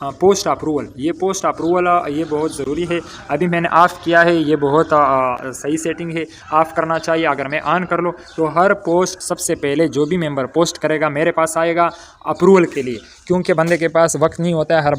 Post approval, ये post approval ये बहुत ज़रूरी है। अभी मैंने ऑफ़ किया है, ये बहुत सही सेटिंग है, ऑफ़ करना चाहिए। अगर मैं ऑन कर लूँ तो हर पोस्ट सबसे पहले जो भी मेंबर पोस्ट करेगा मेरे पास आएगा अप्रूवल के लिए, क्योंकि बंदे के पास वक्त नहीं होता है। हर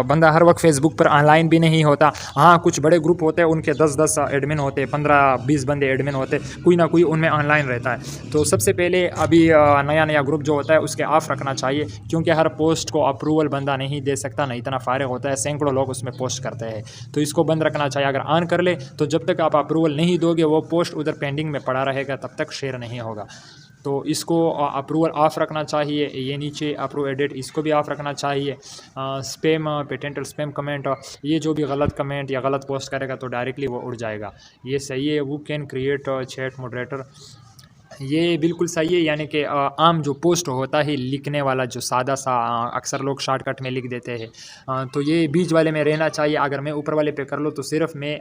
बंदा हर वक्त फेसबुक पर ऑनलाइन भी नहीं होता। हाँ, कुछ बड़े ग्रुप होते हैं, उनके 10-10 एडमिन होते हैं, 15-20 बंदे एडमिन होते हैं, कोई ना कोई उनमें ऑनलाइन रहता है। तो सबसे पहले अभी नया ग्रुप जो होता है उसके ऑफ़ रखना चाहिए, क्योंकि हर पोस्ट को अप्रूवल बंदा नहीं दे सकता, नहीं इतना फारिग होता है, सैकड़ों लोग उसमें पोस्ट करते हैं। तो इसको बंद रखना चाहिए। अगर ऑन कर ले तो जब तक आप अप्रूवल नहीं दोगे वो पोस्ट उधर पेंडिंग में पड़ा रहेगा, तब तक शेयर नहीं होगा। तो इसको अप्रूवल ऑफ़ रखना चाहिए। ये नीचे अप्रूव एडिट, इसको भी ऑफ़ रखना चाहिए। स्पैम, पेटेंटल स्पैम कमेंट, ये जो भी गलत कमेंट या गलत पोस्ट करेगा तो डायरेक्टली वो उड़ जाएगा। ये सही है। वो कैन क्रिएट चैट मॉडरेटर, ये बिल्कुल सही है। यानी कि आम जो पोस्ट होता है लिखने वाला, जो सादा सा अक्सर लोग शॉर्टकट में लिख देते हैं, तो ये बीच वाले में रहना चाहिए। अगर मैं ऊपर वाले पे कर लूँ तो सिर्फ मैं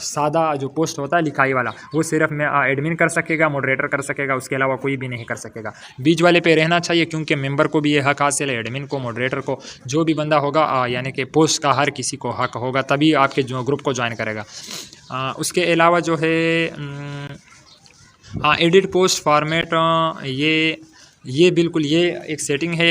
सादा जो पोस्ट होता है लिखाई वाला, वो सिर्फ मैं एडमिन कर सकेगा, मॉडरेटर कर सकेगा, उसके अलावा कोई भी नहीं कर सकेगा। बीच वाले पे रहना चाहिए, क्योंकि मेंबर को भी ये हक हासिल है, एडमिन को, मॉडरेटर को, जो भी बंदा होगा यानी कि पोस्ट का हर किसी को हक होगा, तभी आपके जो ग्रुप को ज्वाइन करेगा। उसके अलावा जो है हाँ, एडिट पोस्ट फॉर्मेट, ये बिल्कुल ये एक सेटिंग है।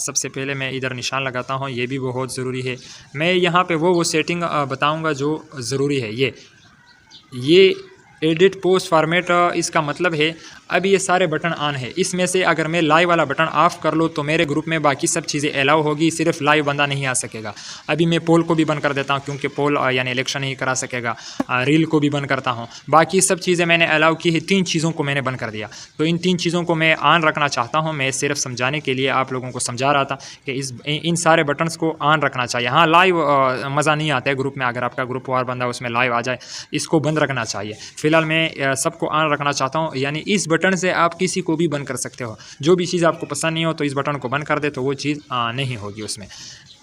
सबसे पहले मैं इधर निशान लगाता हूँ, ये भी बहुत ज़रूरी है। मैं यहाँ पे वो सेटिंग बताऊँगा जो ज़रूरी है। ये एडिट पोस्ट फॉर्मेट, इसका मतलब है अभी ये सारे बटन ऑन है। इसमें से अगर मैं लाइव वाला बटन ऑफ़ कर लूँ तो मेरे ग्रुप में बाकी सब चीज़ें अलाउ होगी, सिर्फ लाइव बंदा नहीं आ सकेगा। अभी मैं पोल को भी बंद कर देता हूँ, क्योंकि पोल यानी इलेक्शन नहीं करा सकेगा। रील को भी बंद करता हूँ। बाकी सब चीज़ें मैंने अलाउ की है, 3 चीज़ों को मैंने बंद कर दिया। तो इन 3 चीज़ों को मैं ऑन रखना चाहता हूँ। मैं सिर्फ समझाने के लिए आप लोगों को समझा रहा था कि इन सारे बटन्स को ऑन रखना चाहिए। हाँ, लाइव मज़ा नहीं आता है ग्रुप में, अगर आपका ग्रुप वार बंदा उसमें लाइव आ जाए, इसको बंद रखना चाहिए। फ़िलहाल मैं सबको ऑन रखना चाहता हूँ। यानी इस बटन से आप किसी को भी बंद कर सकते हो। जो भी चीज़ आपको पसंद नहीं हो तो इस बटन को बंद कर दे, तो वो चीज़ नहीं होगी उसमें।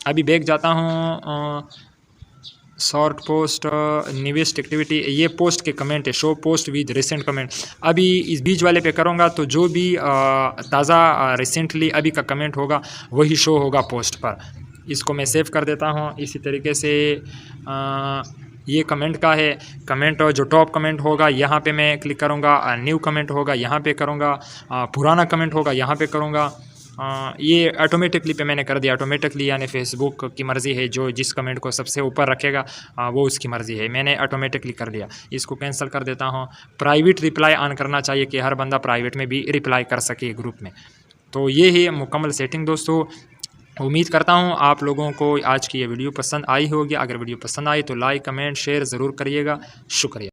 अभी बैक जाता हूँ। शॉर्ट पोस्ट, न्यूएस्ट एक्टिविटी, ये पोस्ट के कमेंट है, show post with recent comment. अभी इस बीच वाले पे करूँगा तो जो भी ताज़ा रिसेंटली अभी का कमेंट होगा वही शो होगा पोस्ट पर। इसको मैं सेव कर देता हूँ। इसी तरीके से ये कमेंट का है। कमेंट जो टॉप कमेंट होगा यहाँ पे मैं क्लिक करूँगा, न्यू कमेंट होगा यहाँ पे करूँगा, पुराना कमेंट होगा यहाँ पे करूँगा। ये ऑटोमेटिकली पे मैंने कर दिया। ऑटोमेटिकली यानी फेसबुक की मर्ज़ी है, जो जिस कमेंट को सबसे ऊपर रखेगा वो उसकी मर्ज़ी है। मैंने ऑटोमेटिकली कर दिया। इसको कैंसिल कर देता हूँ। प्राइवेट रिप्लाई ऑन करना चाहिए कि हर बंदा प्राइवेट में भी रिप्लाई कर सके ग्रुप में। तो ये है मुकम्मल सेटिंग दोस्तों। उम्मीद करता हूँ आप लोगों को आज की ये वीडियो पसंद आई होगी। अगर वीडियो पसंद आई तो लाइक, कमेंट, शेयर ज़रूर करिएगा। शुक्रिया।